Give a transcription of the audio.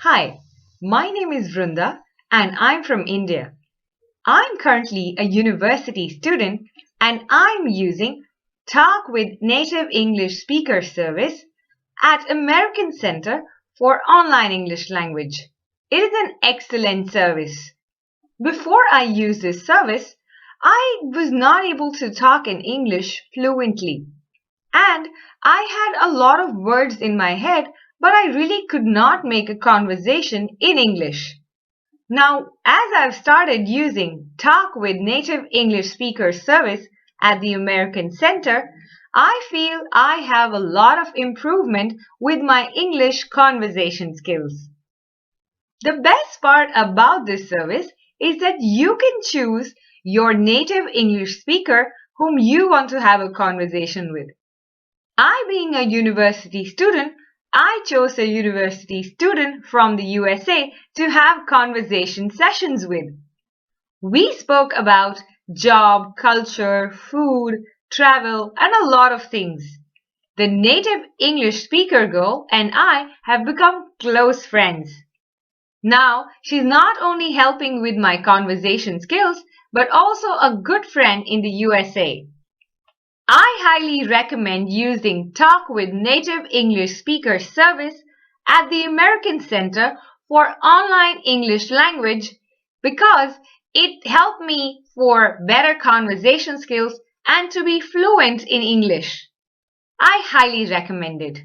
Hi, my name is Vrunda and I'm from India. I'm currently a university student and I'm using Talk with Native English Speaker service at American Center for Online English Language. It is an excellent service. Before I used this service, I was not able to talk in English fluently. And I had a lot of words in my head, but I really could not make a conversation in English. Now, as I've started using Talk with Native English Speakers service at the American Center, I feel I have a lot of improvement with my English conversation skills. The best part about this service is that you can choose your native English speaker whom you want to have a conversation with. I, being a university student, I chose a university student from the USA to have conversation sessions with. We spoke about job, culture, food, travel, and a lot of things. The native English speaker girl and I have become close friends. Now, she's not only helping with my conversation skills, but also a good friend in the USA. I highly recommend using Talk with Native English Speakers service at the American Center for Online English Language because it helped me for better conversation skills and to be fluent in English. I highly recommend it.